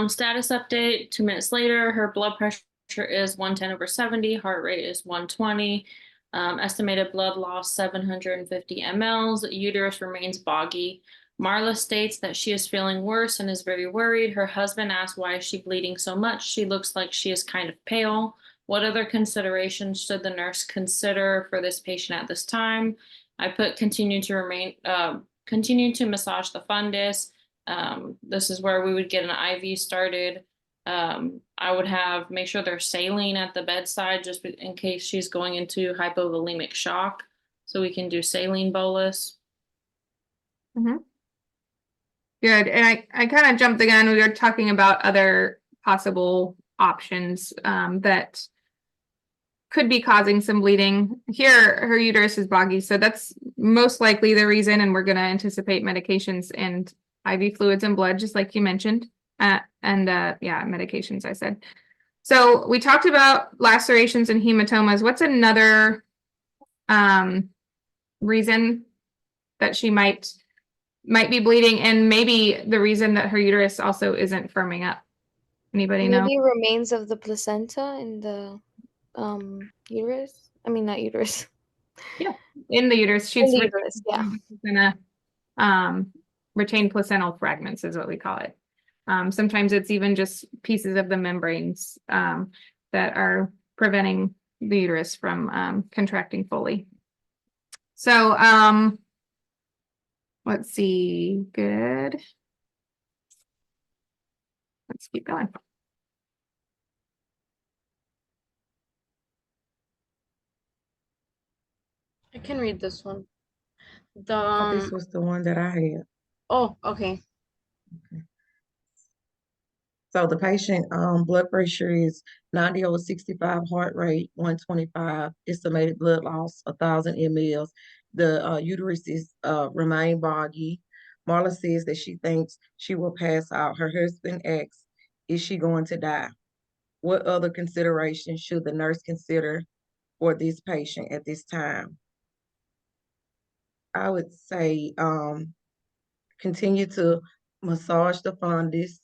Status update, 2 minutes later, her blood pressure is 110/70, heart rate is 120, estimated blood loss 750 mLs, uterus remains boggy. Marla states that she is feeling worse and is very worried. Her husband asks why is she bleeding so much? She looks like she is kind of pale. What other considerations should the nurse consider for this patient at this time? I put continue to massage the fundus. This is where we would get an IV started. I would make sure there's saline at the bedside just in case she's going into hypovolemic shock. So we can do saline bolus. Good. And I kind of jumped the gun. We were talking about other possible options that could be causing some bleeding. Here, her uterus is boggy, so that's most likely the reason, and we're going to anticipate medications and IV fluids and blood, just like you mentioned. Yeah, medications, I said. So we talked about lacerations and hematomas. What's another reason that she might be bleeding, and maybe the reason that her uterus also isn't firming up? Anybody know? Maybe remains of the placenta in the uterus. I mean, not uterus. Yeah, in the uterus. In the uterus, yeah. Gonna retain placental fragments is what we call it. Sometimes it's even just pieces of the membranes that are preventing the uterus from contracting fully. So let's see. Good. Let's keep going. I can read this one. This was the one that I had. Oh, okay. So the patient blood pressure is 90/65, heart rate 125, estimated blood loss 1,000 mLs. The uterus is remain boggy. Marla says that she thinks she will pass out. Her husband asks, is she going to die? What other considerations should the nurse consider for this patient at this time? I would say continue to massage the fundus,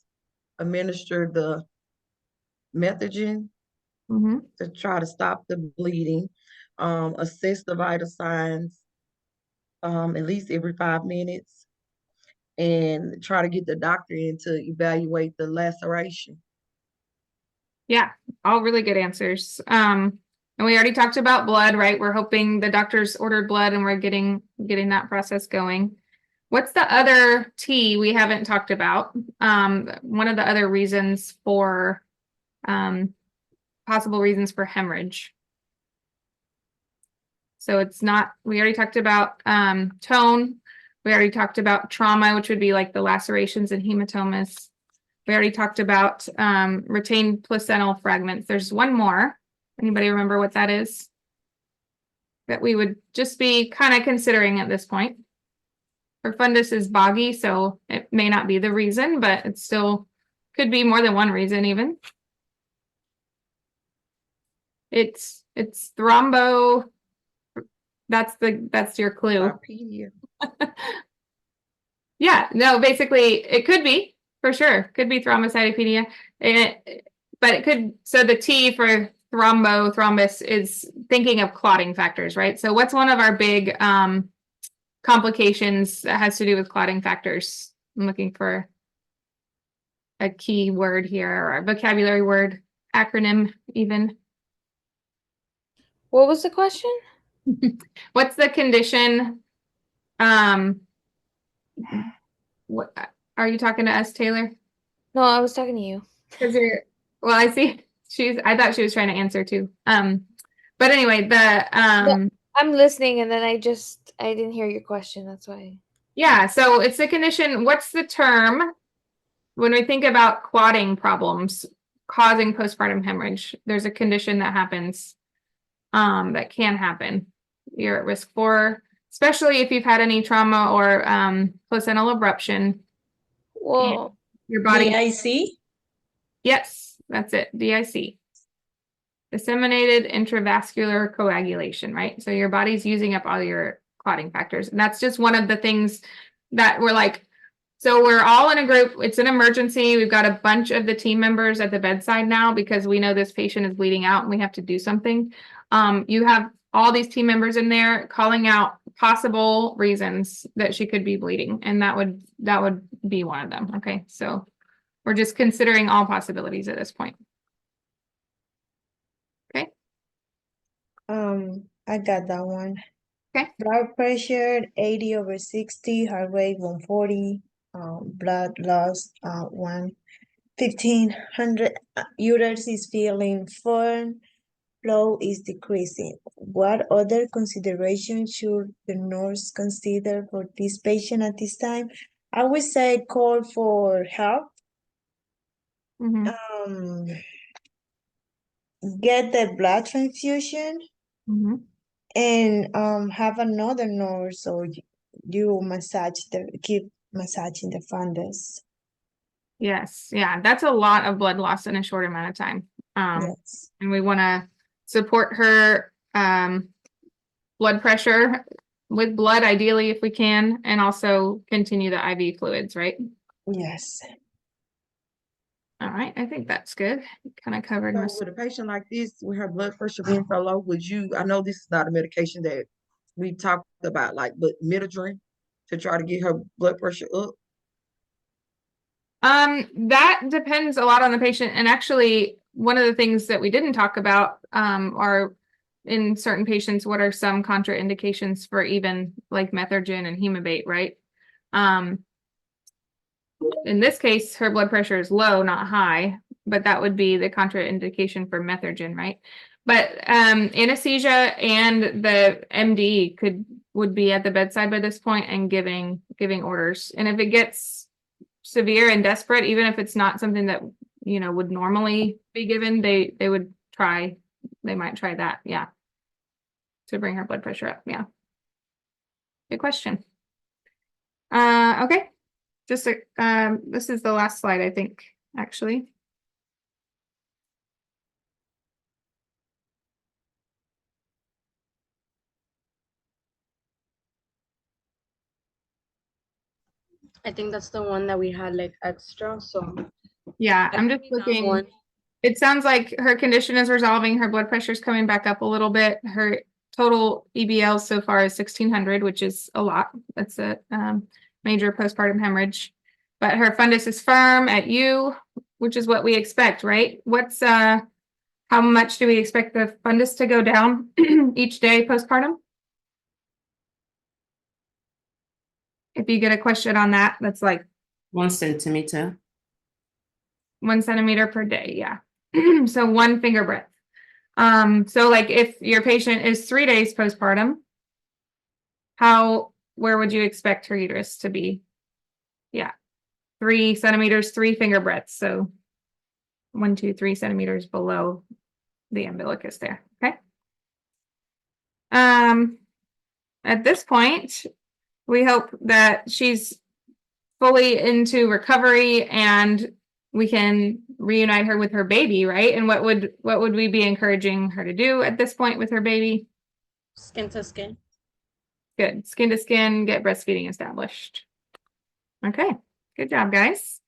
administer the methogen to try to stop the bleeding, assess the vital signs at least every 5 minutes, and try to get the doctor in to evaluate the laceration. Yeah, all really good answers. And we already talked about blood, right? We're hoping the doctor's ordered blood and we're getting that process going. What's the other T we haven't talked about? One of the other reasons for possible reasons for hemorrhage. So it's not, we already talked about tone. We already talked about trauma, which would be like the lacerations and hematomas. We already talked about retained placental fragments. There's one more. Anybody remember what that is? That we would just be kind of considering at this point. Her fundus is boggy, so it may not be the reason, but it still could be more than one reason even. It's thrombo. That's your clue. Yeah, no, basically it could be, for sure. Could be thrombocytopenia. But it could, so the T for thrombus is thinking of clotting factors, right? So what's one of our big complications that has to do with clotting factors? I'm looking for a key word here, or a vocabulary word, acronym even. What was the question? What's the condition? What are you talking to us, Taylor? No, I was talking to you. Because well, I see I thought she was trying to answer too. But anyway, I'm listening, and then I didn't hear your question. That's why. Yeah, so it's the condition. What's the term when we think about clotting problems causing postpartum hemorrhage? There's a condition that happens that can happen. You're at risk for, especially if you've had any trauma or placental abruption. Well, your body. DIC? Yes, that's it. DIC. Disseminated intravascular coagulation, right? So your body's using up all your clotting factors. And that's just one of the things that we're like, so we're all in a group. It's an emergency. We've got a bunch of the team members at the bedside now because we know this patient is bleeding out and we have to do something. You have all these team members in there calling out possible reasons that she could be bleeding. And that would be one of them. Okay, so we're just considering all possibilities at this point. Okay. I got that one. Okay. Blood pressure 80/60, heart rate 140, blood loss 1500, uterus is feeling firm, flow is decreasing. What other considerations should the nurse consider for this patient at this time? I would say call for help. Get the blood transfusion. And have another nurse, so you keep massaging the fundus. Yes, yeah, that's a lot of blood loss in a short amount of time. Yes. And we want to support her blood pressure with blood, ideally, if we can, and also continue the IV fluids, right? Yes. All right, I think that's good. Kind of covered So most. with a patient like this, with her blood pressure being so low, I know this is not a medication that we talked about, like, but midodrine to try to get her blood pressure up? That depends a lot on the patient. And actually, one of the things that we didn't talk about are in certain patients, what are some contraindications for even like Methergin and Hemabate, right? In this case, her blood pressure is low, not high, but that would be the contraindication for Methergin, right? But anesthesia and the MD would be at the bedside by this point and giving orders. And if it gets severe and desperate, even if it's not something that would normally be given, they might try that, yeah, to bring her blood pressure up. Yeah, good question. Okay, just this is the last slide, I think, actually. I think that's the one that we had like extra, so yeah, I'm just looking. It sounds like her condition is resolving. Her blood pressure is coming back up a little bit. Her total EBL so far is 1600, which is a lot. That's a major postpartum hemorrhage. But her fundus is firm at U, which is what we expect, right? What's how much do we expect the fundus to go down each day postpartum? If you get a question on that, that's like 1 centimeter. 1 centimeter per day, yeah. So 1 finger breadth. So like if your patient is 3 days postpartum, where would you expect her uterus to be? Yeah. 3 centimeters, 3 finger breadths. So 1, 2, 3 centimeters below the umbilicus there. Okay. At this point, we hope that she's fully into recovery and we can reunite her with her baby, right? And what would we be encouraging her to do at this point with her baby? Skin to skin. Good. Skin to skin, get breastfeeding established. Okay. Good job, guys.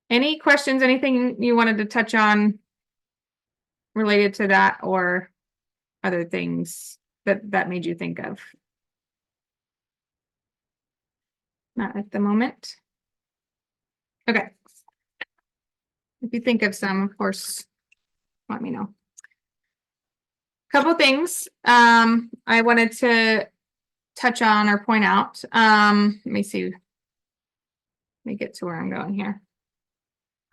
Any questions, anything you wanted to touch on related to that or other things that made you think of? Not at the moment. Okay. If you think of some, of course, let me know. Couple things I wanted to touch on or point out. Let me see. Let me get to where I'm going here.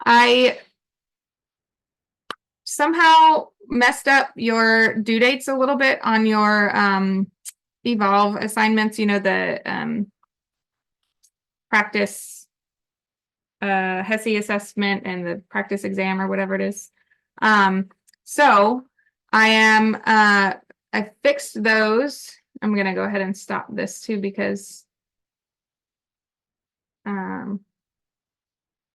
I somehow messed up your due dates a little bit on your Evolve assignments, you know, the practice HESI assessment and the practice exam or whatever it is. So I fixed those. I'm gonna go ahead and stop this too because